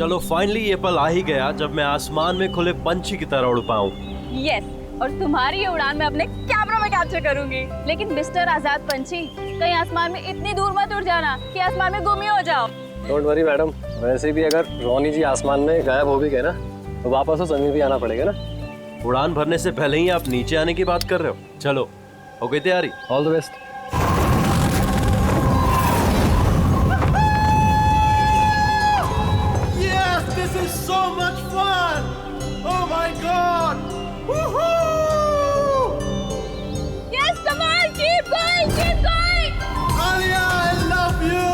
चलो फाइनली ये पल आ ही गया जब मैं आसमान में खुले पंछी की तरह उड़ पाऊं। यस, और तुम्हारी ये उड़ान मैं अपने कैमरा में कैप्चर करूंगी। लेकिन मिस्टर आजाद पंछी, कहीं आसमान में इतनी दूर मत उड़ जाना कि आसमान में गुम ही हो जाओ। डोंट वरी मैडम, वैसे भी अगर रोनी जी आसमान में गायब हो भी गए ना तो वापस तो जमीन भी आना पड़ेगा ना। उड़ान भरने से पहले ही आप नीचे आने की बात कर रहे हो। चलो हो गई तैयारी? All the best. Yes, this is so much fun! Oh my God! Woohoo! Yes, come on, keep going, keep going. Alia, I love you!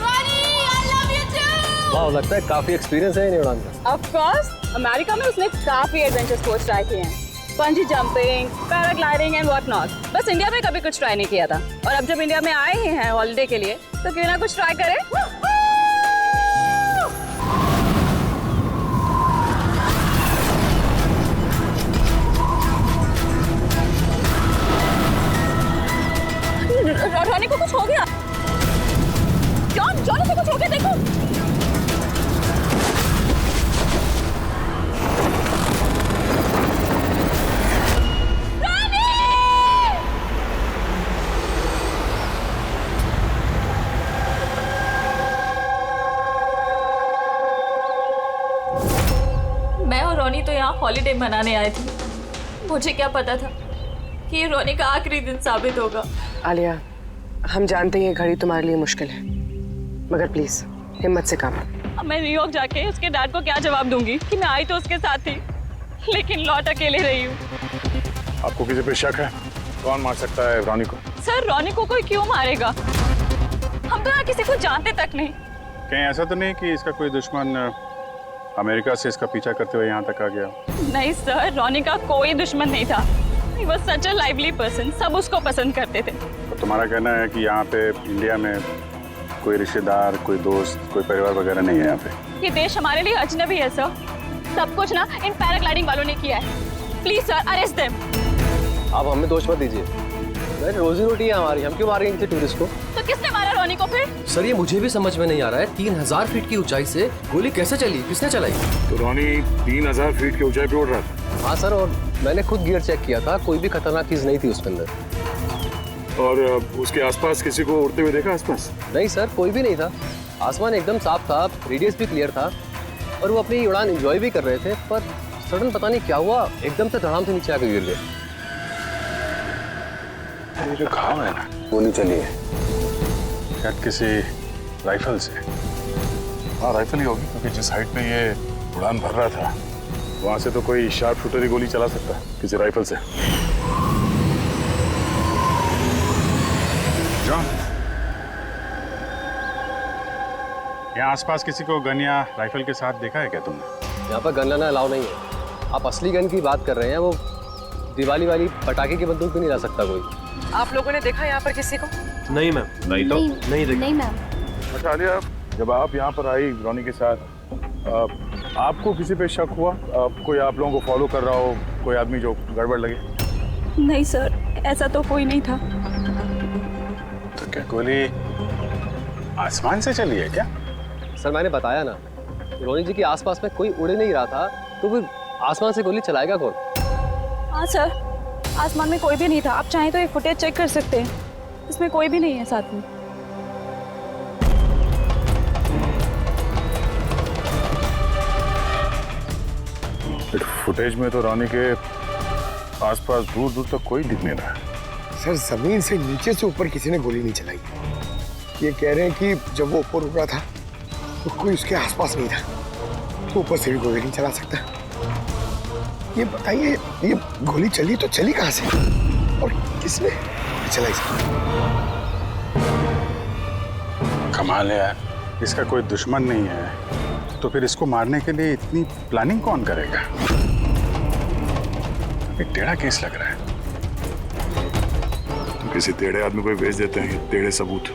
Ronnie, I love you too. वाह, लगता है काफी एक्सपीरियंस है इन उड़ान का। Of course, अमेरिका में उसने काफी एडवेंचर स्पोर्ट्स ट्राई किए हैं, पंजी jumping, paragliding and what not. बस इंडिया में कभी कुछ ट्राई नहीं किया था, और अब जब इंडिया में आए ही हैं हॉलिडे के लिए तो क्यों ना कुछ ट्राई करें। रोनी को कुछ हो गया। जॉन को कुछ हो गया, देखो। मैं और रोनी तो यहाँ हॉलिडे मनाने आए थे। मुझे क्या पता था कि ये रोनी का आखिरी दिन साबित होगा। आलिया, हम जानते हैं ये घड़ी तुम्हारे लिए मुश्किल है, मगर प्लीज हिम्मत से काम लो। अब मैं न्यूयॉर्क जाके उसके डैड को क्या जवाब दूंगी कि मैं आई तो उसके साथ थी, लेकिन लौट अकेले रही हूँ। आपको किसी पे शक है? कौन मार सकता है रोनी को? सर, रोनी को कोई क्यों मारेगा? हम तो यहाँ किसी को जानते तक नहीं। कहीं ऐसा तो नहीं कि इसका कोई दुश्मन अमेरिका से इसका पीछा करते हुए यहाँ तक आ गया? नहीं सर, रोनी का कोई दुश्मन नहीं था। He was such a lively person, सब उसको पसंद करते थे। तो तुम्हारा कहना है कि यहाँ पे इंडिया में कोई रिश्तेदार, कोई दोस्त, कोई परिवार वगैरह नहीं है यहाँ पे? ये देश हमारे लिए अजनबी है सर। सब कुछ ना इन पैराग्लाइडिंग वालों ने किया है। Please sir, arrest them. आप हमें दोष मत दीजिए, रोजी रोटी है हमारी, हम क्यों मारेंगे किसी टूरिस्ट को? तो किसने मारा रोनी को फिर? सर ये मुझे भी समझ में नहीं आ रहा है, 3000 फीट की ऊंचाई से गोली कैसे चली, किसने चलाई? तो रोनी 3000 फीट की ऊंचाई पे उड़ रहा था? हाँ सर, और मैंने खुद गियर चेक किया था, कोई भी खतरनाक चीज नहीं थी उसके अंदर। और उसके आसपास किसी को उड़ते हुए देखा आसपास? नहीं सर, कोई भी नहीं था। आसमान एकदम साफ था, रेडियस भी क्लियर था, और वो अपनी उड़ान एंजॉय भी कर रहे थे। पर सडन पता नहीं क्या हुआ, एकदम से धड़ाम से नीचे आके गिर गए। ये जो घाव है ना, गोली चली है शायद किसी राइफल से। हाँ राइफल ही होगी, क्योंकि जिस हाइट पे ये उड़ान भर रहा था वहां से तो कोई शार्प शूटर ही गोली चला सकता है किसी राइफल से। जॉन, यहाँ आसपास किसी को गन या राइफल के साथ देखा है क्या तुमने? यहाँ पर गन लाना अलाउ नहीं है। आप असली गन की बात कर रहे हैं, वो दिवाली वाली पटाखे की बंदूक भी नहीं ला सकता कोई। आप लोगों ने देखा यहाँ पर किसी को? नहीं मैम, नहीं तो नहीं देखा। नहीं मैम। अच्छा आलिया, जब आप यहाँ पर आई रोनी के साथ, आपको किसी पे शक हुआ? कोई आप लोगों को फॉलो कर रहा हो, कोई आदमी जो गड़बड़ लगे? नहीं सर, ऐसा तो कोई नहीं था। तो क्या गोली आसमान से चली है क्या? सर मैंने बताया ना, रोनी जी के आसपास में कोई उड़ नहीं रहा था, तो फिर आसमान से गोली चलाएगा कौन? हाँ सर, आसमान में कोई भी नहीं था। आप चाहें तो ये फुटेज चेक कर सकते हैं, इसमें कोई भी नहीं है साथ में। फुटेज में तो रोनी के आसपास दूर दूर तक कोई दिख नहीं रहा है। सर जमीन से नीचे से ऊपर किसी ने गोली नहीं चलाई। ये कह रहे हैं कि जब वो ऊपर रुका था तो कोई उसके आसपास नहीं था, तो ऊपर से भी गोली नहीं चला सकता। ये बताइए, ये गोली चली तो चली कहाँ से और किसने चलाई? कमाल है यार, इसका कोई दुश्मन नहीं है तो फिर इसको मारने के लिए इतनी प्लानिंग कौन करेगा? एक टेढ़ा केस लग रहा है। तो किसी टेढ़े आदमी को भेज देते हैं टेढ़े सबूत,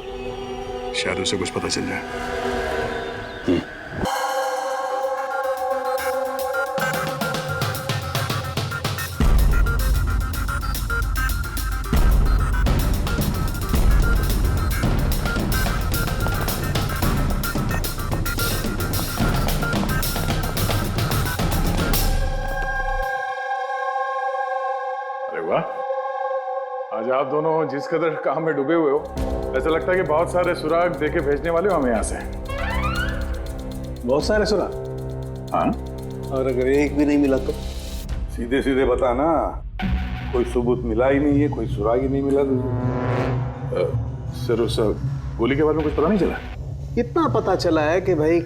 शायद उसे कुछ पता चल जाए। वाह, आज आप दोनों जिस कदर काम में डूबे हुए हो, ऐसा लगता है कि बहुत सारे सुराग देके भेजने वाले हो हमें यहाँ से। बहुत सारे सुना। हाँ, और अगर एक भी नहीं मिला तो? सीधे सीधे बता ना, कोई सबूत मिला ही नहीं है, कोई सुराग ही नहीं मिला तुझे। सर उस गोली के बारे में कुछ पता नहीं चला? इतना पता चला है कि भाई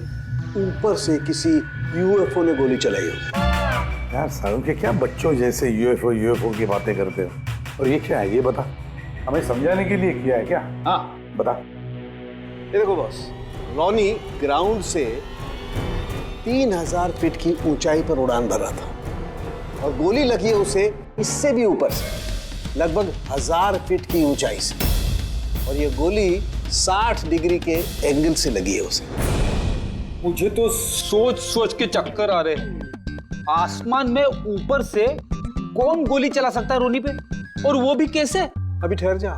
ऊपर से किसी यूएफओ ने गोली चलाई हो। यार सालों के क्या बच्चों जैसे यूएफओ की बातें करते हो। और ये क्या है, ये बता, हमें समझाने के लिए किया है क्या? हाँ बता। ये देखो बॉस, रॉनी ग्राउंड से 3000 फीट की ऊंचाई पर उड़ान भर रहा था और गोली लगी है उसे इससे भी ऊपर से, लगभग 1000 फीट की ऊंचाई से। और ये गोली 60 डिग्री के एंगल से लगी है उसे। मुझे तो सोच सोच के चक्कर आ रहे हैं। आसमान में ऊपर से कौन गोली चला सकता है रोनी पे, और वो भी कैसे? अभी ठहर जा,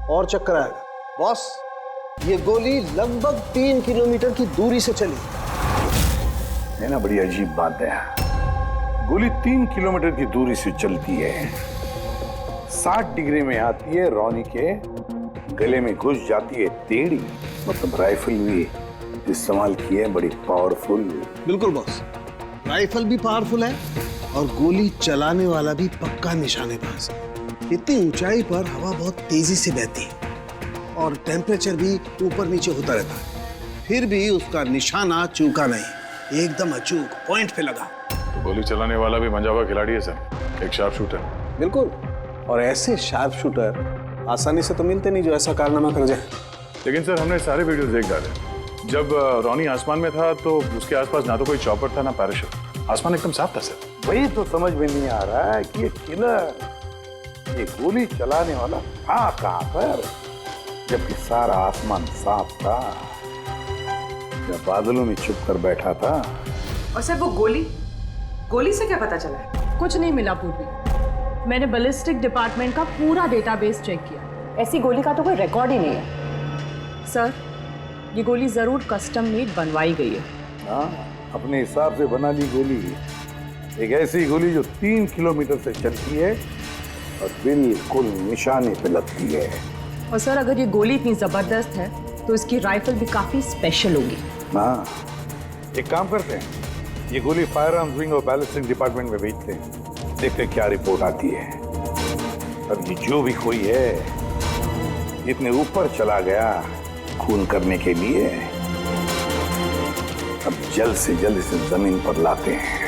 और चक्कर आएगा। बॉस, ये गोली लगभग 3 किलोमीटर की दूरी से चली है ना, बड़ी अजीब बात है। गोली 3 किलोमीटर की दूरी से चलती है, 60 डिग्री में आती है, रॉनी के गले में घुस जाती है टेढ़ी। मतलब राइफल भी इस्तेमाल की है, बड़ी पावरफुल। बिल्कुल बॉस, राइफल भी पावरफुल है और गोली चलाने वाला भी पक्का निशानेबाज। इतनी ऊंचाई पर हवा बहुत तेजी से बहती है और टेम्परेचर भी ऊपर नीचे होता रहता है, फिर भी उसका निशाना चूका नहीं, एकदम अचूक पॉइंट पे लगा। तो गोली चलाने वाला भी मंजा हुआ खिलाड़ी है सर, एक शार्प शूटर। बिल्कुल, और ऐसे शार्प शूटर आसानी से तो मिलते नहीं जो ऐसा कारनामा कर जाए। लेकिन सर हमने सारे वीडियोस देख डाले। जब रॉनी आसमान में था तो उसके आसपास ना तो कोई चॉपर था ना पैराशूट, आसमान एकदम साफ था सर। वही तो समझ में नहीं आ रहा है कि ये किलर, ये गोली चलाने वाला था कहां पर, जबकि सारा आसमान साफ था, जब बादलों में छुप कर बैठा था। और सर वो गोली से क्या पता चला है? कुछ नहीं मिला पूर्वी। मैंने बैलिस्टिक डिपार्टमेंट का पूरा डेटाबेस चेक किया। ऐसी गोली का तो कोई रिकॉर्ड ही नहीं है। सर, ये गोली जरूर कस्टम मेड बनवाई गई है। हाँ, अपने हिसाब से बना ली गोली। एक ऐसी गोली जो 3 किलोमीटर से चलती है और बिल्कुल निशाने पे लगती है। और सर, अगर ये गोली इतनी जबरदस्त है तो इसकी राइफल भी काफी स्पेशल होगी। हाँ, एक काम करते हैं, ये गोली फायर आर्म्स विंग और बैलिस्टिक डिपार्टमेंट में भेजते हैं, देखते हैं क्या रिपोर्ट आती है। अब ये जो भी कोई है, इतने ऊपर चला गया खून करने के लिए, अब जल्द से जल्द इसे जमीन पर लाते हैं।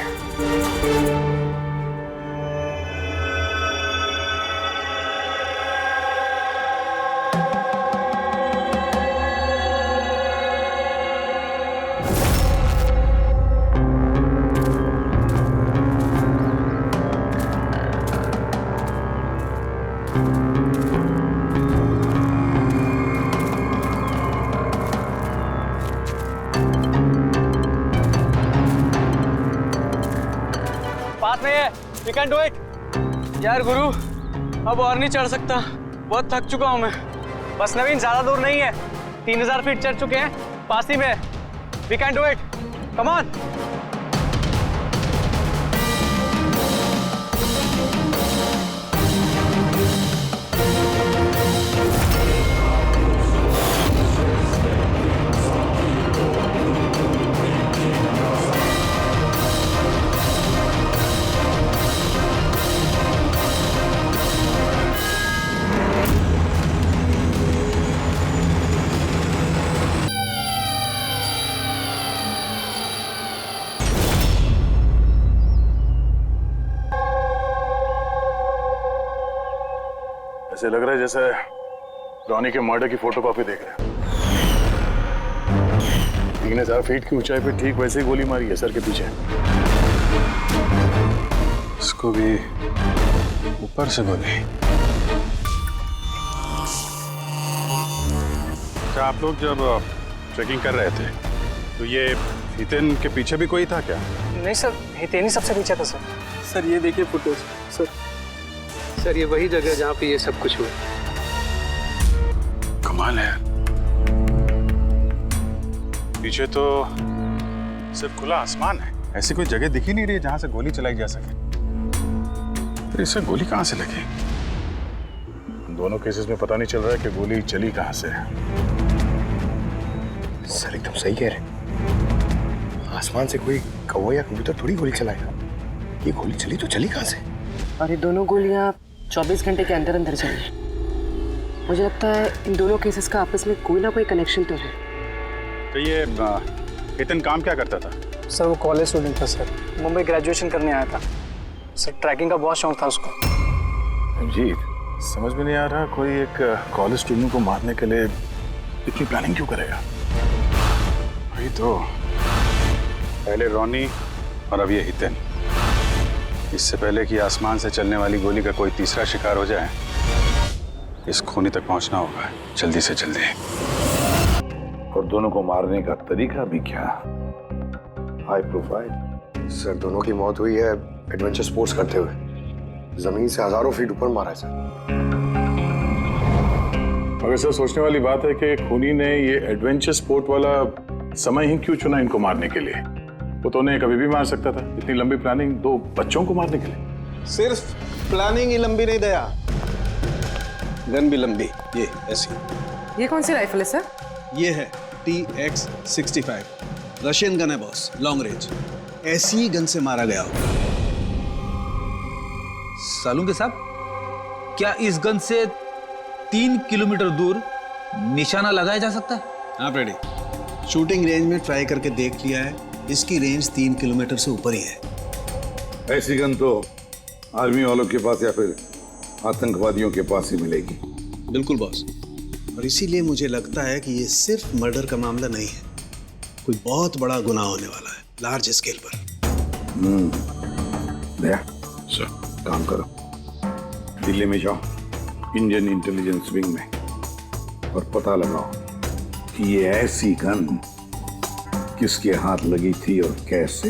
पास में है, वी कैन डू इट। यार गुरु, अब और नहीं चढ़ सकता, बहुत थक चुका हूं मैं। बस नवीन, ज्यादा दूर नहीं है, 3000 फीट चढ़ चुके हैं, पास ही में। We can do it, come on. ऐसे लग रहा है जैसे रॉनी के मर्डर की फोटोकॉपी देख रहे हैं। 3000 फीट की ऊंचाई पे ठीक वैसे ही गोली मारी है सर के पीछे। इसको भी ऊपर से गोली। क्या आप लोग जब ट्रैकिंग कर रहे थे तो ये हितेन के पीछे भी कोई था क्या? नहीं सर, हितेन ही सबसे पीछे था सर। सर ये देखिए फुटेज। सर ये वही जगह जहाँ पे ये सब कुछ हुआ। कमाल है। पीछे तो सिर्फ खुला आसमान है, ऐसी कोई जगह दिख ही नहीं रही है जहां से गोली चलाई जा सके। तो इसे गोली कहां से लगी? दोनों केसेस में पता नहीं चल रहा है कि गोली चली कहाँ से है। सर एकदम सही कह रहे। आसमान से कोई कौवा या कबूतर थोड़ी गोली चलाएगा। ये गोली चली तो चली कहाँ से? और ये दोनों गोलियां 24 घंटे के अंदर अंदर चली। मुझे लगता है इन दोनों केसेस का आपस में कोई ना कोई कनेक्शन तो है। तो ये हितन काम क्या करता था? सर वो कॉलेज स्टूडेंट था सर, मुंबई ग्रेजुएशन करने आया था सर। ट्रैकिंग का बहुत शौक था उसको। अजीत, समझ में नहीं आ रहा, कोई एक कॉलेज स्टूडेंट को मारने के लिए इतनी प्लानिंग क्यों करेगा? वही तो, पहले रॉनी और अब ये हितन। इससे पहले कि आसमान से चलने वाली गोली का कोई तीसरा शिकार हो जाए, इस खूनी तक पहुंचना होगा जल्दी से जल्दी। और दोनों को मारने का तरीका भी क्या? High profile. सर दोनों की मौत हुई है एडवेंचर स्पोर्ट्स करते हुए। जमीन से हजारों फीट ऊपर मारा है सर। मगर सर सोचने वाली बात है कि खूनी ने ये एडवेंचर स्पोर्ट वाला समय ही क्यों चुना इनको मारने के लिए? वो तो उन्हें कभी भी मार सकता था। इतनी लंबी प्लानिंग 2 बच्चों को मारने के लिए। सिर्फ प्लानिंग ही लंबी नहीं दया, गन भी लंबी। ये ऐसी। ये कौन सी राइफल है सर? ये है TX-65, रशियन गन है बॉस, लॉन्ग रेंज। ऐसी ही गन से मारा गया होगा। सालुंके साहब, क्या इस गन से 3 किलोमीटर दूर निशाना लगाया जा सकता है? हाँ फ्रेडी, शूटिंग रेंज में ट्राई करके देख लिया है। इसकी रेंज 3 किलोमीटर से ऊपर ही है। ऐसी गन तो आर्मी वालों के पास या फिर आतंकवादियों के पास ही मिलेगी। बिल्कुल बॉस, और इसीलिए मुझे लगता है कि ये सिर्फ मर्डर का मामला नहीं है, कोई बहुत बड़ा गुनाह होने वाला है, लार्ज स्केल पर। दया सर, काम करो, दिल्ली में जाओ इंडियन इंटेलिजेंस विंग में और पता लगाओ कि ये ऐसी गन किसके हाथ लगी थी और कैसे।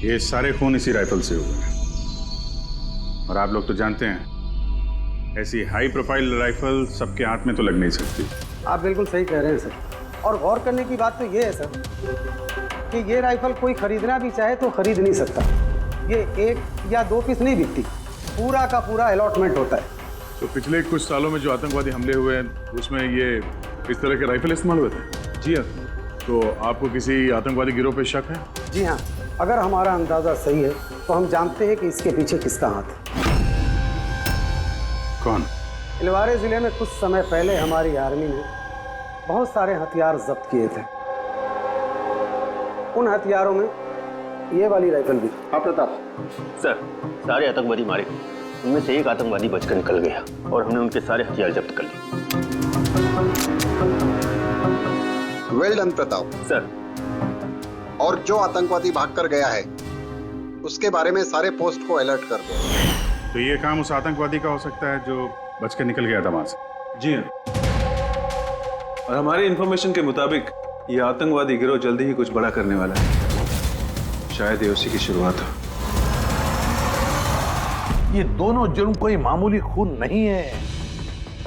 ये सारे खून इसी राइफल से हुए हैं। और आप लोग तो जानते हैं, ऐसी हाई प्रोफाइल राइफल सबके हाथ में तो लग नहीं सकती। आप बिल्कुल सही कह रहे हैं सर। और गौर करने की बात तो ये है सर कि ये राइफल कोई खरीदना भी चाहे तो खरीद नहीं सकता। ये 1 या 2 पीस नहीं बिकती, पूरा का पूरा अलॉटमेंट होता है। तो पिछले कुछ सालों में जो आतंकवादी हमले हुए हैं उसमें ये इस तरह के राइफल इस्तेमाल हुए थे? जी हाँ। तो आपको किसी आतंकवादी गिरोह पे शक है? जी हाँ, अगर हमारा अंदाजा सही है तो हम जानते हैं कि इसके पीछे किसका हाथ है। कौन? इलवारे जिले में कुछ समय पहले हमारी आर्मी ने बहुत सारे हथियार जब्त किए थे। उन हथियारों में ये वाली राइफल भी। हाँ प्रताप सर, सारे आतंकवादी मारे, उनमें से एक आतंकवादी बचकर निकल गया और हमने उनके सारे हथियार जब्त कर लिए। Well done Pratap sir. और जो आतंकवादी भागकर गया है उसके बारे में सारे पोस्ट को अलर्ट कर दो। तो ये काम उस आतंकवादी का हो सकता है जो बचकर निकल गया था वहां से? जी हाँ, और हमारी इंफॉर्मेशन के मुताबिक ये आतंकवादी गिरोह जल्दी ही कुछ बड़ा करने वाला है। शायद ये उसी की शुरुआत हो। ये दोनों जुर्म कोई मामूली खून नहीं है,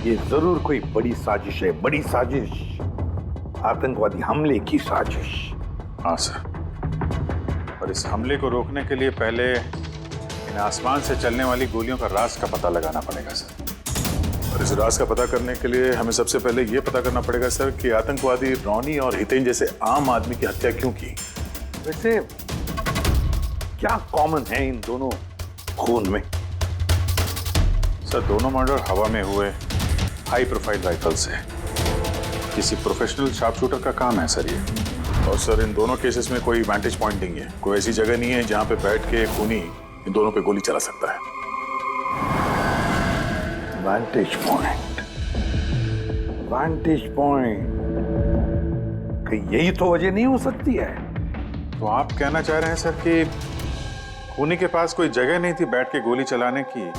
ये जरूर कोई बड़ी साजिश है, बड़ी साजिश, आतंकवादी हमले की साजिश। हाँ सर, और इस हमले को रोकने के लिए पहले इन आसमान से चलने वाली गोलियों का राज का पता लगाना पड़ेगा सर। और इस राज का पता करने के लिए हमें सबसे पहले ये पता करना पड़ेगा सर कि आतंकवादी रॉनी और हितेन जैसे आम आदमी की हत्या क्यों की। वैसे क्या कॉमन है इन दोनों खून में? सर, दोनों मर्डर हवा में हुए हाई प्रोफाइल राइफल से। किसी प्रोफेशनल शार्प शूटर का काम है सर ये। और सर, इन दोनों केसेस में कोई वैंटेज पॉइंट नहीं है, कोई ऐसी जगह नहीं है जहां पे बैठ के खूनी इन दोनों पे गोली चला सकता है। वैंटेज पॉइंट, वैंटेज पॉइंट, यही तो वजह नहीं हो सकती है? तो आप कहना चाह रहे हैं सर कि खूनी के पास कोई जगह नहीं थी बैठ के गोली चलाने की,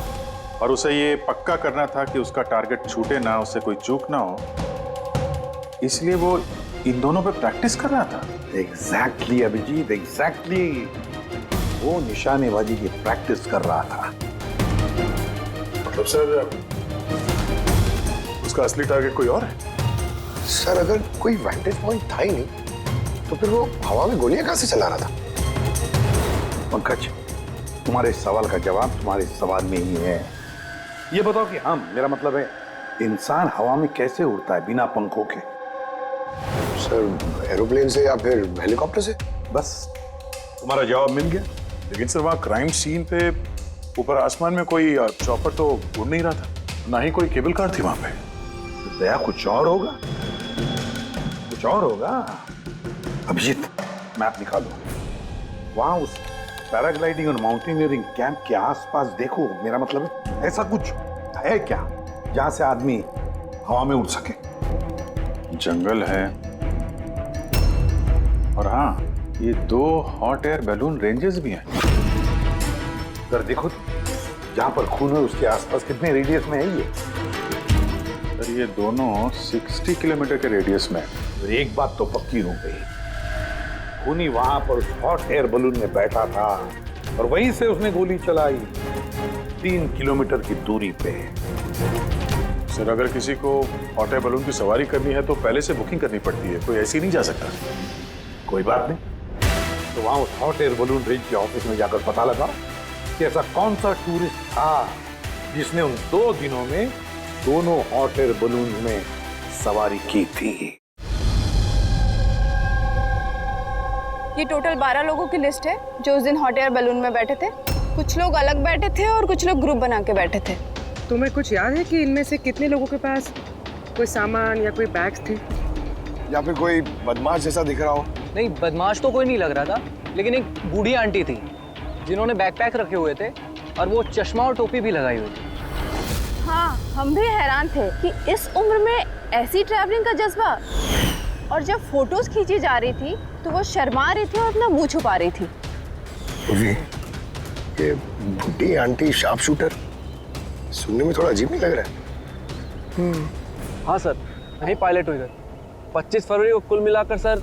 और उसे ये पक्का करना था कि उसका टारगेट छूटे ना, उससे कोई चूक ना हो, इसलिए वो इन दोनों पे प्रैक्टिस कर रहा था। एग्जैक्टली अभिजीत, एग्जैक्टली, वो निशानेबाजी की प्रैक्टिस कर रहा था। मतलब सर, उसका असली टारगेट कोई और है? सर, अगर कोई वैंटेज पॉइंट था ही नहीं तो फिर वो हवा में गोलियां कहां से चला रहा था? पंकज, तुम्हारे सवाल का जवाब तुम्हारे सवाल में ही है। ये बताओ कि हम, मेरा मतलब है इंसान हवा में कैसे उड़ता है बिना पंखों के? सर एरोप्लेन से या फिर हेलीकॉप्टर से। बस तुम्हारा जवाब मिल गया। लेकिन सर वहाँ क्राइम सीन पे ऊपर आसमान में कोई चॉपर तो उड़ नहीं रहा था, ना ही कोई केबल कार थी वहां पे। तो दया कुछ और होगा, कुछ और होगा। अभिजीत, मैप निकालो। वहां उस पैराग्लाइडिंग और माउंटेनियरिंग कैंप के आसपास देखो, मेरा मतलब है ऐसा कुछ है क्या जहां से आदमी हवा में उड़ सके? जंगल है, और हाँ, ये 2 हॉट एयर बैलून रेंजेस भी हैं। सर देखो जहां पर खून है उसके आसपास कितने रेडियस में है ये? सर ये दोनों 60 किलोमीटर के रेडियस में। तो एक बात तो पक्की हो गई, खूनी वहां पर उस हॉट एयर बलून में बैठा था और वहीं से उसने गोली चलाई 3 किलोमीटर की दूरी पे। सर अगर किसी को हॉट एयर बलून की सवारी करनी है तो पहले से बुकिंग करनी पड़ती है, कोई ऐसे ही नहीं जा सकता। कोई बात नहीं, तो वहां उस हॉट एयर बलून रेंज के ऑफिस में जाकर पता लगा कि ऐसा कौन सा टूरिस्ट था जिसने उन 2 दिनों में दोनों हॉट एयर बलून में सवारी की थी। ये टोटल 12 लोगों की लिस्ट है जो उस दिन हॉट एयर बैलून में बैठे थे। कुछ लोग अलग बैठे थे और कुछ लोग ग्रुप बना के बैठे थे। तुम्हें कुछ याद है कि इनमें से कितने लोगों के पास कोई सामान या कोई बैग्स थे, या फिर कोई बदमाश जैसा दिख रहा हो? नहीं, बदमाश तो कोई नहीं लग रहा था, लेकिन एक बूढ़ी आंटी थी जिन्होंने बैकपैक रखे हुए थे और वो चश्मा और टोपी भी लगाई हुई थी। हाँ, हम भी हैरान थे कि इस उम्र में ऐसी ट्रैवलिंग का जज्बा। और जब फोटोज खींची जा रही थी तो वो शर्मा रही थी और अपना मुंह छुपा रही थी। ये बुढ़ी आंटी शार्प शूटर, सुनने में थोड़ा अजीब नहीं लग रहा है? हाँ सर, मैं ही पायलट हूँ इधर। 25 फरवरी को कुल मिलाकर सर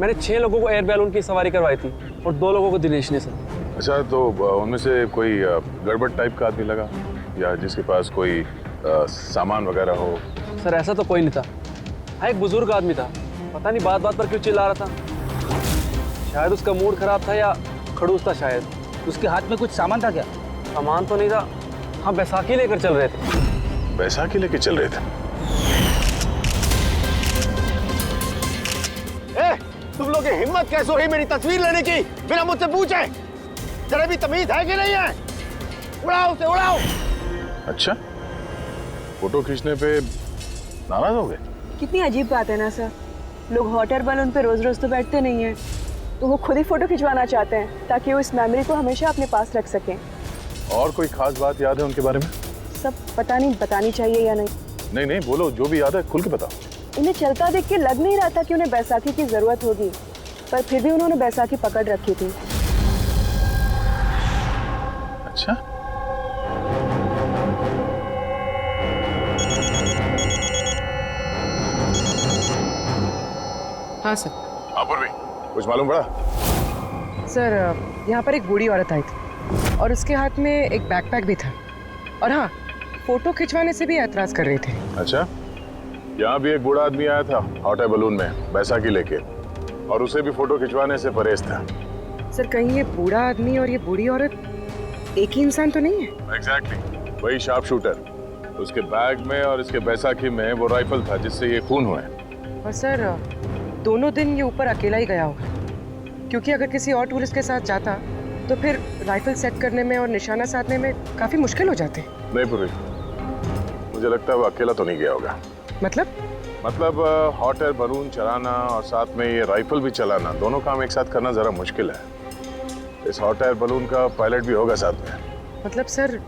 मैंने 6 लोगों को एयर बैलून की सवारी करवाई थी और 2 लोगों को दिनेश ने सर। अच्छा, तो उनमें से कोई गड़बड़ टाइप का आदमी लगा या जिसके पास कोई सामान वगैरह हो? सर ऐसा तो कोई नहीं था। हाँ, एक बुजुर्ग आदमी था, पता नहीं बात बात पर क्यों चिल्ला रहा था। शायद उसका मूड खराब था या खड़ूस था शायद। उसके हाथ में कुछ सामान था क्या? सामान तो नहीं था। हाँ, बैसाखी लेकर चल रहे थे। बैसाखी लेकर चल रहे थे? तुम लोग की हिम्मत कैसे हुई मेरी तस्वीर लेने की बिना मुझसे पूछे? जरा भी तमीज है कि नहीं है? उड़ाओ उसे, उड़ाओ। अच्छा, फोटो खींचने पे नाराज हो गए? कितनी अजीब बात है ना सर। लोग हॉट एयर बैलून पे रोज रोज तो बैठते नहीं हैं, तो वो खुद ही फोटो खिंचवाना चाहते हैं ताकि वो इस मेमोरी को हमेशा अपने पास रख सकें। और कोई खास बात याद है उनके बारे में? सब पता नहीं बतानी चाहिए या नहीं। नहीं नहीं, बोलो, जो भी याद है खुल के बताओ। इन्हें चलता देख के लग नहीं रहा था कि उन्हें बैसाखी की जरूरत होगी, पर फिर भी उन्होंने बैसाखी पकड़ रखी थी। अच्छा, हाँ सर। अपूर्वी, कुछ मालूम पड़ा? सर यहाँ पर एक बूढ़ी औरत आई थी और उसके हाथ में एक बैकपैक भी था, और हाँ, फोटो खिंचवाने से भी एतराज कर रही थी। अच्छा, यहाँ भी एक बूढ़ा आदमी आया था हॉट एयर बलून में बैसाखी लेके, और उसे भी फोटो खिंचवाने से परहेज था। सर कहीं ये बूढ़ा आदमी और ये बूढ़ी औरत एक ही इंसान तो नहीं है? एग्जैक्टली, वही शार्प शूटर। उसके बैग में और इसके बैसाखी में वो राइफल था जिससे ये खून हुए। और सर दोनों दिन ये ऊपर अकेला ही गया होगा, क्योंकि अगर किसी और टूरिस्ट के साथ जाता तो फिर राइफल सेट करने में और निशाना साधने में काफी मुश्किल हो जाते। नहीं पूरी, मुझे लगता है वो अकेला तो नहीं गया होगा। मतलब हॉट एयर बलून चलाना और साथ में ये राइफल भी चलाना, दोनों काम एक साथ करना जरा मुश्किल है। इस हॉट एयर बलून का पायलट भी होगा साथ में। मतलब सर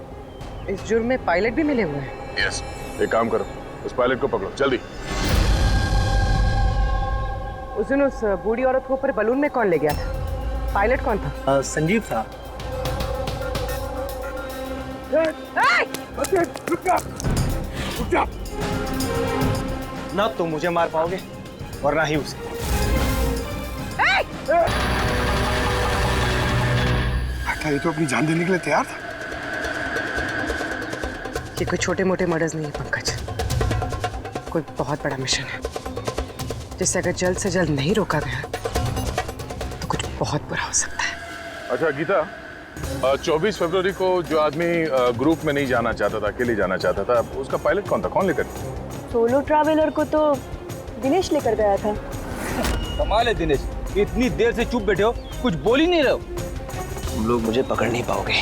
इस जुर्म में पायलट भी मिले हुए हैं? यस, एक काम करो, उस पायलट को पकड़ो जल्दी। उस दिन उस बूढ़ी औरत को ऊपर बलून में कौन ले गया था? पायलट कौन था? संजीव था। ना तुम मुझे मार पाओगे और ना ही उसे। ये तो अपनी जान देने के लिए तैयार था। ये कोई छोटे मोटे मर्डर्स नहीं है पंकज, कोई बहुत बड़ा मिशन है जिसे अगर जल्द से जल्द नहीं रोका गया तो कुछ बहुत बुरा हो सकता है। अच्छा गीता, 24 फरवरी को जो आदमी ग्रुप में नहीं जाना चाहता था, अकेले जाना चाहता था, उसका पायलट कौन था? कौन लेकर? सोलो ट्रैवलर को तो दिनेश लेकर गया था। कमाल है दिनेश, इतनी देर से चुप बैठे हो, कुछ बोल ही नहीं रहे हो। तुम लोग मुझे पकड़ नहीं पाओगे।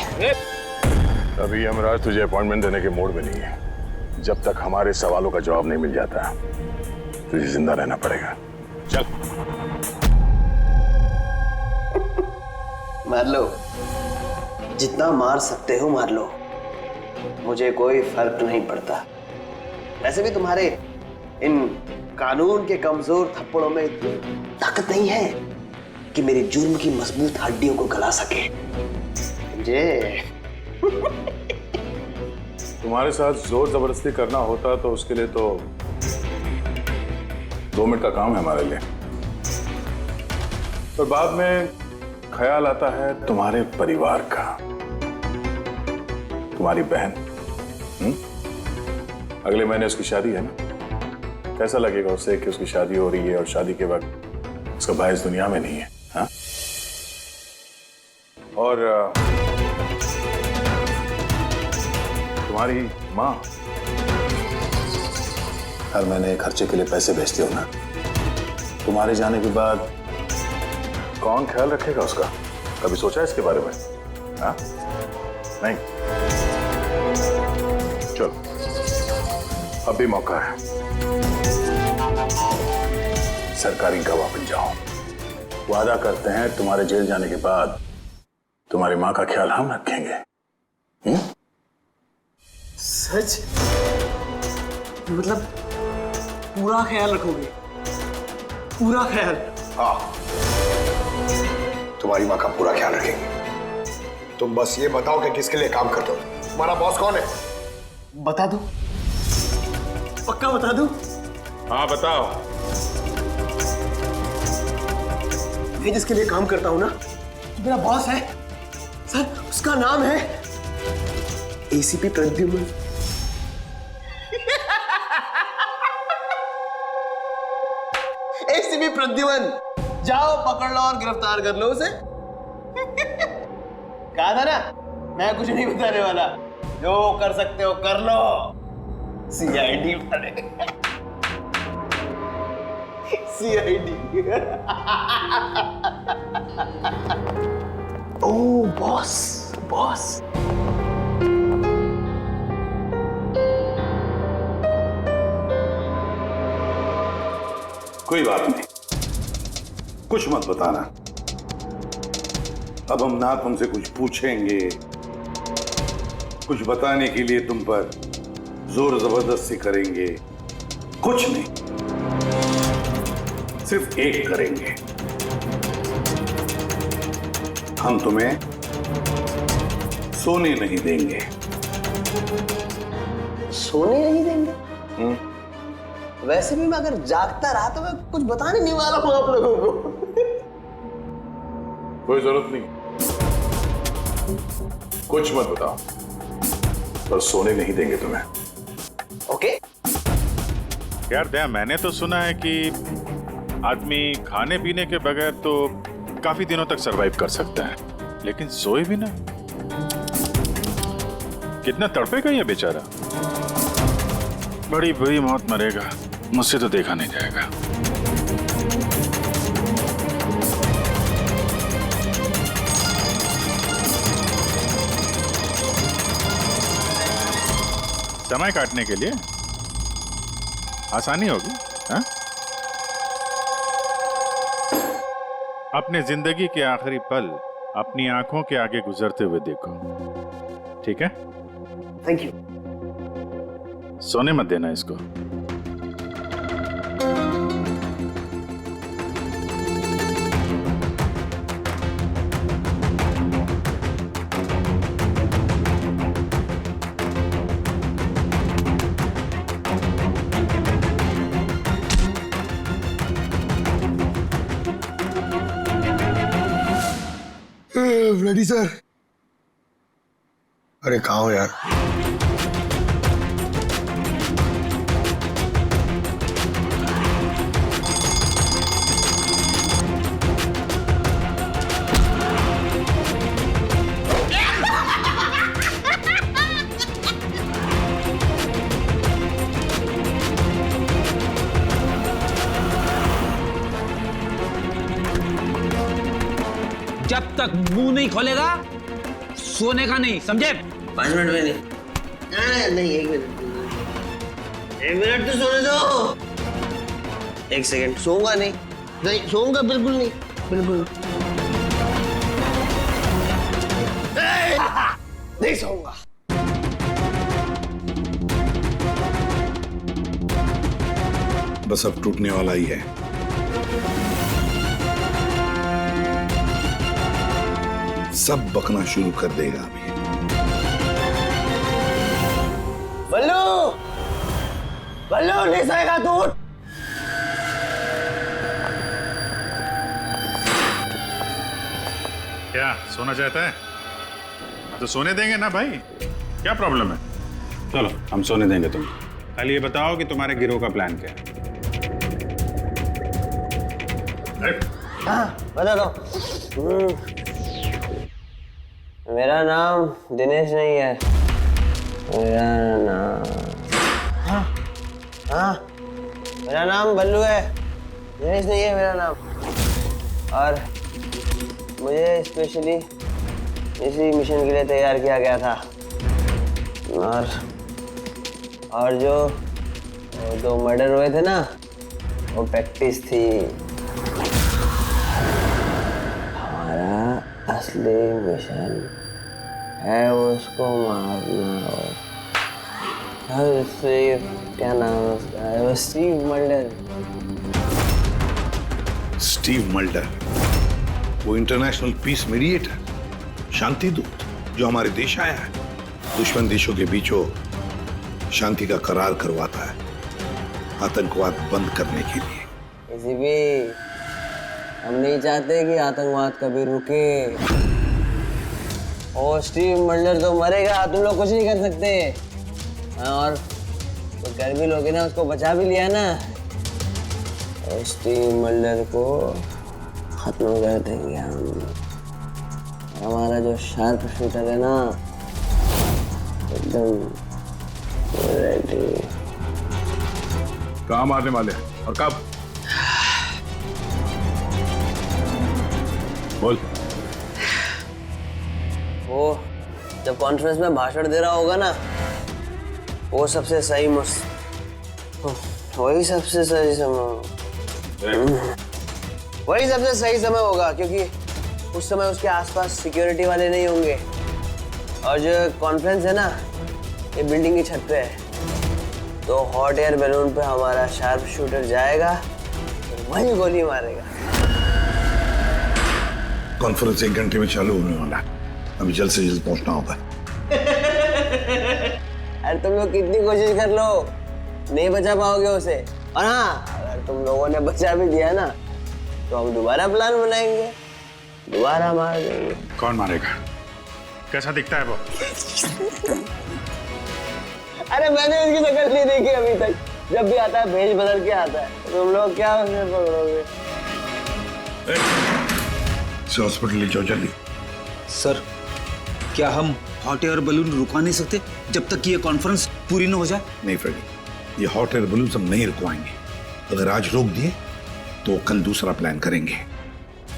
अभी यमराज तुझे अपॉइंटमेंट देने के मूड में नहीं है। जब तक हमारे सवालों का जवाब नहीं मिल जाता, तुझे जिंदा रहना पड़ेगा। चल। मार लो, जितना मार सकते हो मार लो, मुझे कोई फर्क नहीं पड़ता। वैसे भी तुम्हारे इन कानून के कमजोर थप्पड़ों में इतनी ताकत नहीं है कि मेरे जुर्म की मजबूत हड्डियों को गला सके। समझे? तुम्हारे साथ जोर जबरदस्ती करना होता तो उसके लिए तो 2 मिनट का काम है हमारे लिए, पर बाद में ख्याल आता है तुम्हारे परिवार का, तुम्हारी बहन। अगले महीने उसकी शादी है ना? कैसा लगेगा उसे कि उसकी शादी हो रही है और शादी के वक्त उसका भाई इस दुनिया में नहीं है? हाँ? और तुम्हारी माँ हर महीने खर्चे के लिए पैसे भेजती हो ना, तुम्हारे जाने के बाद कौन ख्याल रखेगा उसका? कभी सोचा है इसके बारे में? हाँ? नहीं? चलो, अब भी मौका है, सरकारी गवाह बन जाओ। वादा करते हैं तुम्हारे जेल जाने के बाद तुम्हारी माँ का ख्याल हम रखेंगे। सच? मतलब पूरा ख्याल रखोगे? पूरा ख्याल? हाँ, तुम्हारी माँ का पूरा ख्याल रखेंगे। तुम बस ये बताओ कि किसके लिए काम करते हो? तुम्हारा बॉस कौन है? बता दो, पक्का बता दो? हाँ बताओ। मैं जिसके लिए काम करता हूं ना, मेरा बॉस है सर, उसका नाम है एसीपी प्रद्युम्न। एसीपी प्रद्युम्न, जाओ पकड़ लो और गिरफ्तार कर लो उसे। कहा था ना, मैं कुछ नहीं बताने वाला, जो कर सकते हो कर लो। सीआईडी वाले, सीआईडी। ओ बॉस, बॉस। कोई बात नहीं, कुछ मत बताना। अब हम ना तुमसे कुछ पूछेंगे, कुछ बताने के लिए तुम पर जोर जबरदस्ती करेंगे, कुछ नहीं, सिर्फ एक करेंगे, हम तुम्हें सोने नहीं देंगे। सोने नहीं देंगे? वैसे भी मैं अगर जागता रहा तो मैं कुछ बताने नहीं वाला हूं आप लोगों को। कोई जरूरत नहीं, कुछ मत बताओ, पर सोने नहीं देंगे तुम्हें। ओके? यार दया, मैंने तो सुना है कि आदमी खाने पीने के बगैर तो काफी दिनों तक सरवाइव कर सकता है, लेकिन सोए भी ना, कितना तड़पेगा ये बेचारा। बड़ी बुरी मौत मरेगा, मुझसे तो देखा नहीं जाएगा। समय काटने के लिए आसानी होगी। हाँ? अपने जिंदगी के आखिरी पल अपनी आंखों के आगे गुजरते हुए देखो, ठीक है? Thank you. सोने मत देना इसको। Ready sir. अरे कहाँ हो यार? जब तक मुंह नहीं खोलेगा सोने का नहीं, समझे? 5 मिनट में नहीं। नहीं 1 मिनट। 1 मिनट तो सोने दो। 1 सेकंड। सोऊंगा नहीं, नहीं सोऊंगा बिल्कुल नहीं, बिल्कुल नहीं सोऊंगा। बस अब टूटने वाला ही है। सब बकना शुरू कर देगा अभी। बल्लू, बल्लू नहीं सोएगा तू। क्या सोना चाहता है? तो सोने देंगे ना भाई, क्या प्रॉब्लम है? चलो हम सोने देंगे तुमको। खाली ये बताओ कि तुम्हारे गिरोह का प्लान क्या है? हाँ बता दो। मेरा नाम दिनेश नहीं है, मेरा नाम मेरा नाम बल्लू है, दिनेश नहीं है मेरा नाम। और मुझे स्पेशली इसी मिशन के लिए तैयार किया गया था। और जो 2 मर्डर हुए थे ना, वो प्रैक्टिस थी। हमारा असली मिशन है उसको मारना। और स्टीव, क्या नाम है उसका? वो स्टीव मल्डर। स्टीव मल्डर, वो इंटरनेशनल पीस मीडिएटर, शांति दूत जो हमारे देश आया है, दुश्मन देशों के बीचों शांति का करार करवाता है, आतंकवाद बंद करने के लिए। किसी भी हम नहीं चाहते कि आतंकवाद कभी रुके। और स्टीव मल्डर तो मरेगा, तुम लोग कुछ नहीं कर सकते। और तो कर भी लोगे ना, उसको बचा भी लिया ना, और स्टीव मल्डर को खत्म कर देंगे हम। हमारा जो शार्प शूटर है ना, एकदम रेडी। कहाँ मारने वाले हैं और कब? बोल। वो जब कॉन्फ्रेंस में भाषण दे रहा होगा ना, वो सबसे सही वही सबसे सही समय वही सबसे सही समय होगा, क्योंकि उस समय उसके आसपास सिक्योरिटी वाले नहीं होंगे। और जो कॉन्फ्रेंस है ना, ये बिल्डिंग की छत पे है, तो हॉट एयर बैलून पे हमारा शार्प शूटर जाएगा, तो वही गोली मारेगा। कॉन्फ्रेंस 1 घंटे में चालू होने वाला है, अभी जल्द से जल्द पहुंचना होगा। अरे तुम लोग कितनी कोशिश कर लो, नहीं बचा पाओगे उसे। और हाँ, अगर तुम लोगों ने बचा भी दिया ना, तो हम दोबारा प्लान बनाएंगे, दोबारा मार देंगे। कौन मारेगा? कैसा दिखता है वो? अरे मैंने उसकी शक्ल नहीं देखी अभी तक, जब भी आता है भेष बदल के आता है। तुम लोग क्या उसमें पकड़ोगे? हॉस्पिटल ले जाओ जल्दी। सर, क्या हम हॉट एयर बलून रुकवा नहीं सकते जब तक कि ये कॉन्फ्रेंस पूरी न हो जाए? नहीं फ्रेडी, ये हॉट एयर बलून हम नहीं रुकवाएंगे। अगर आज रोक दिए तो कल दूसरा प्लान करेंगे।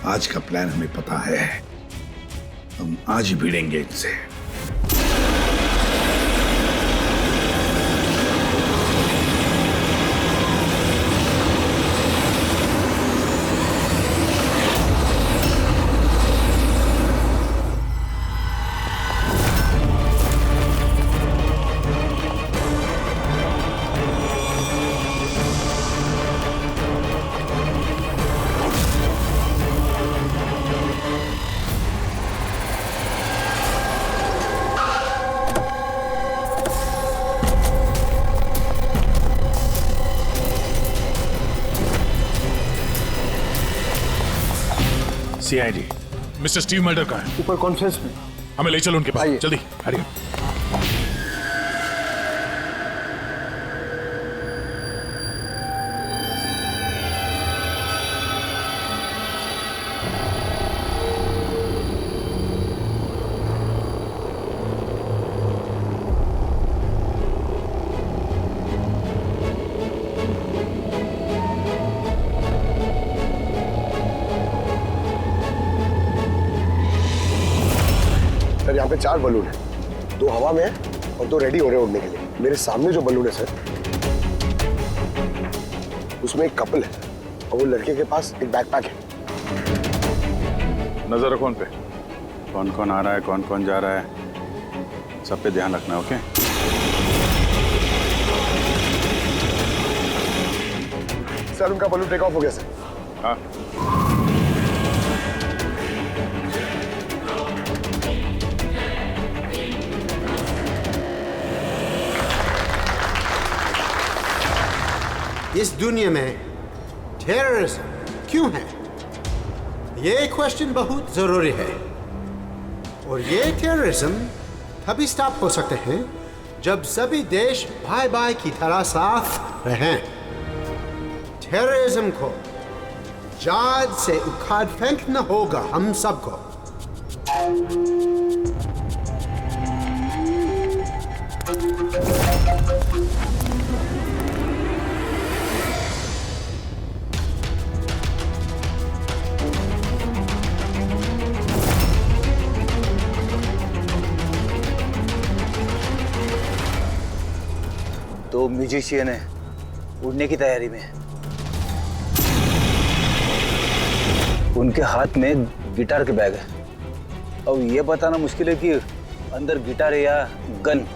आज का प्लान हमें पता है, हम आज ही भिड़ेंगे इनसे। सीआईडी मिस्टर स्टीव मल्डर कहाँ है? ऊपर कॉन्फ्रेंस में। हमें ले चलो उनके पास, जल्दी हरिया। यहाँ पे 4 बलून है, 2 हवा में है और 2 रेडी हो रहे हैं उड़ने के लिए। मेरे सामने जो बलून है सर, उसमें एक कपल है और वो लड़के के पास एक बैकपैक है। नजर रखो उन पे, कौन कौन आ रहा है, कौन कौन जा रहा है, सब पे ध्यान रखना। ओके? सर उनका बलून टेक ऑफ हो गया सर। हाँ। इस दुनिया में टेररिज्म क्यों है, ये क्वेश्चन बहुत जरूरी है। और ये टेररिज्म तभी स्टॉप हो सकते हैं जब सभी देश भाई भाई की तरह साथ रहें। टेररिज्म को जड़ से उखाड़ फेंकना होगा हम सबको। तो म्यूजिशियन है, उड़ने की तैयारी में है। उनके हाथ में गिटार के बैग है। अब ये बताना मुश्किल है कि अंदर गिटार है या गन।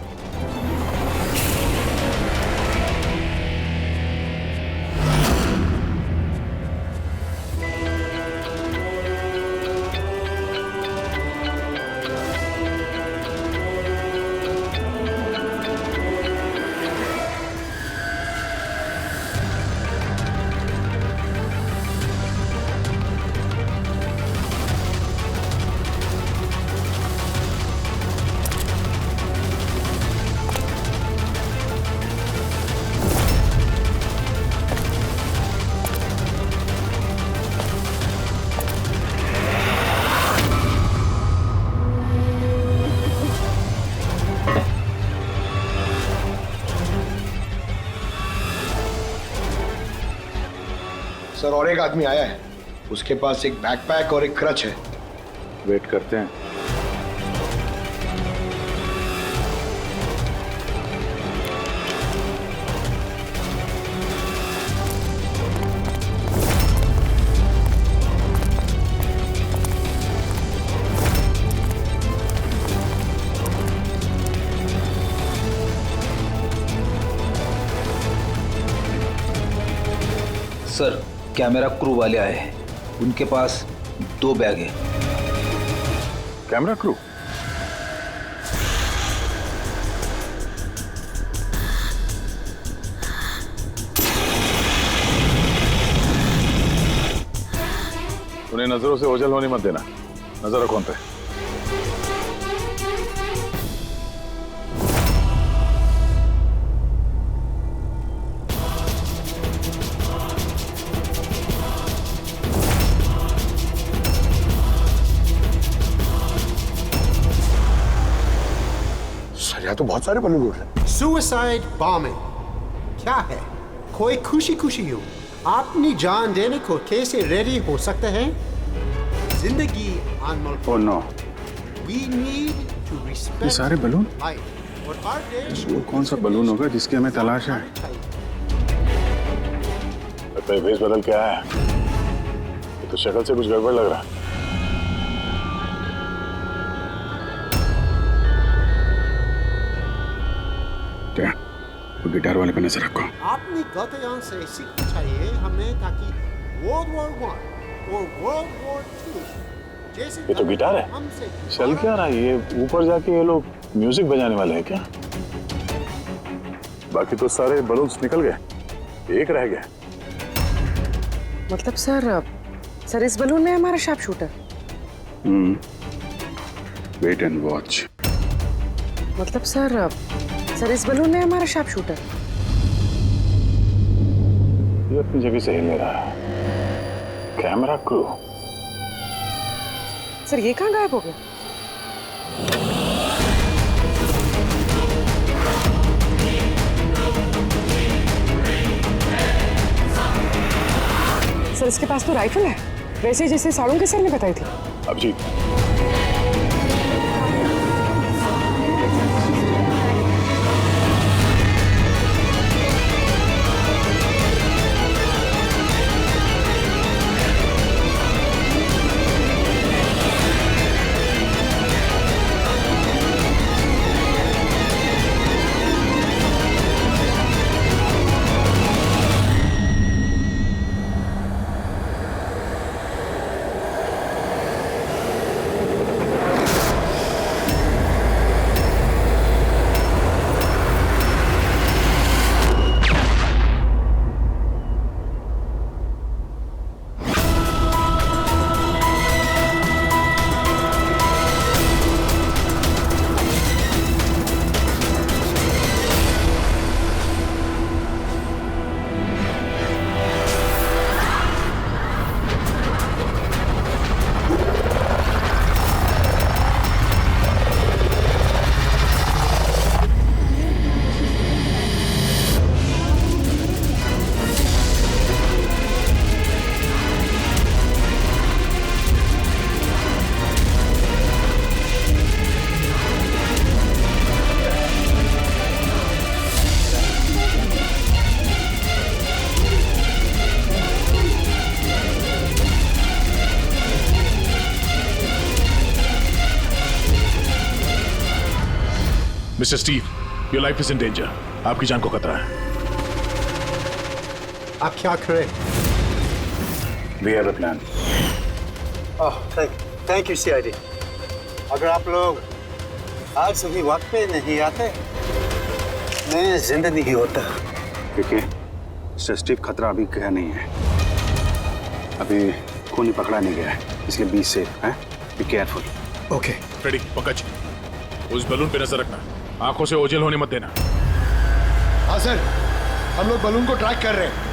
सर और एक आदमी आया है, उसके पास एक बैकपैक और एक क्रच है। वेट करते हैं। सर कैमरा क्रू वाले आए हैं, उनके पास 2 बैग है। Camera crew? उन्हें नजरों से ओझल होने मत देना। नजर रखो उन पे। यहाँ तो बहुत सारे बलून उड़ रहे हैं। सुसाइड बॉम्बिंग क्या है? कोई खुशी खुशी हो अपनी जान देने को कैसे रेडी हो सकते हैं? जिंदगी अनमोल। Oh no. We need to respect ये सारे बलून? life। और हर देश वो कौन सा बलून होगा जिसकी हमें तलाश है? लगता है भेष बदल के आया है। ये तो शक्ल से कुछ गड़बड़ लग रहा है। गिटार वाले पे नजर रखो। अपनी गलतियों से सीखना चाहिए हमें, ताकि World War I और World War II जैसे ये तो गिटार है। चल क्या रहा है ये? ऊपर जाके ये लोग म्यूजिक बजाने वाले हैं क्या? बाकी तो सारे बलून्स निकल गए, एक रह गया। मतलब सर इस बलून में हमारा sharp shooter. Wait and watch. मतलब सर इस बलून में हमारा शार्प शूटर। ये अपनी जगह से हिल रहा है। Camera crew. सर ये कहाँ गायब हो गया? सर इसके पास तो राइफल है, वैसे जैसे साड़ू के सर ने बताई थी। Abhijeet mister Steve, your life is in danger. आपकी जान को खतरा है। आप क्या करें? We have a plan. Thank you CID. अगर आप लोग आज सुबह वक्त पे नहीं आते, मैं जिंदा नहीं होता। देखिए मिस्टर स्टीव, खतरा अभी गया नहीं है, अभी खूनी पकड़ा नहीं गया है, इसलिए बी सेफ है। Be careful. Okay Freddy, Pankaj, उस बलून पे नजर रखना, आंखों से ओझल होने मत देना। हाँ सर, हम लोग बलून को ट्रैक कर रहे हैं।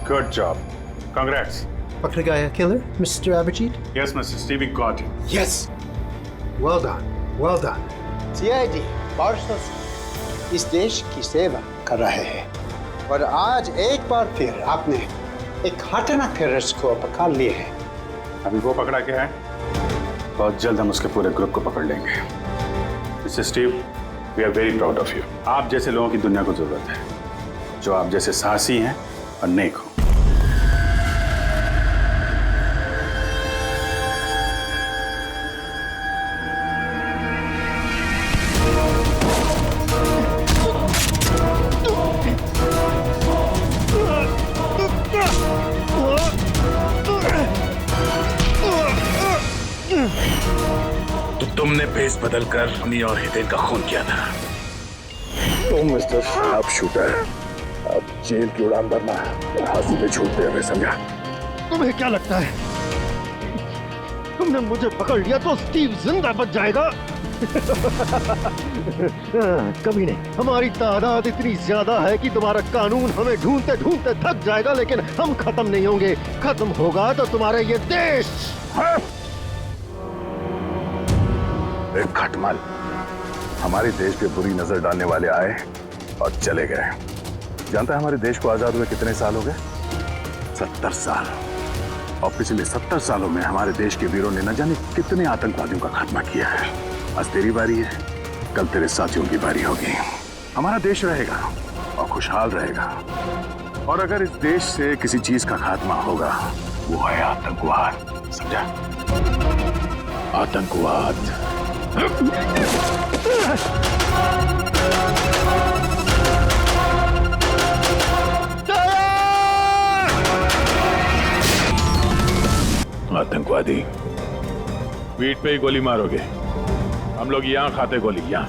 Good job. Congrats. पकड़ गया killer, Mr. Abhijit? Yes, Mr. Steve, we got him. Yes. Well done. Well done. CID बरसों से इस देश की सेवा कर रहे हैं और आज एक बार फिर आपने एक खतरनाक टेररिस्ट को पकड़ लिए हैं। अभी वो पकड़ा गया है, बहुत जल्द हम उसके पूरे ग्रुप को पकड़ लेंगे। Mister Steve, we are very proud of you. आप जैसे लोगों की दुनिया को जरूरत है, जो आप जैसे साहसी हैं और नेक हो। तो तुमने भेस बदलकर हमी और हितेन का खून किया था। तुम मिस्टर शार्प शूटर, अब जेल की उड़ान भरना है, फांसी पे झूलते हुए, समझा? तुम्हें क्या लगता है तुमने मुझे पकड़ लिया तो स्टीव जिंदा बच जाएगा? कभी नहीं। हमारी तादाद इतनी ज्यादा है कि तुम्हारा कानून हमें ढूंढते ढूंढते थक जाएगा, लेकिन हम खत्म नहीं होंगे। खत्म होगा तो तुम्हारे ये देश। एक खटमल हमारे देश पे बुरी नजर डालने वाले आए और चले गए। जानता है हमारे देश को आजाद हुए कितने साल हो गए? 70 साल। और पिछले 70 सालों में हमारे देश के वीरों ने न जाने कितने आतंकवादियों का खात्मा किया है। आज तेरी बारी है, कल तेरे साथियों की बारी होगी। हमारा देश रहेगा और खुशहाल रहेगा, और अगर इस देश से किसी चीज का खात्मा होगा वो है आतंकवाद, समझा? आतंकवाद। आतंकवादी, पीठ पे ही गोली मारोगे? हम लोग यहाँ खाते गोली, यहाँ।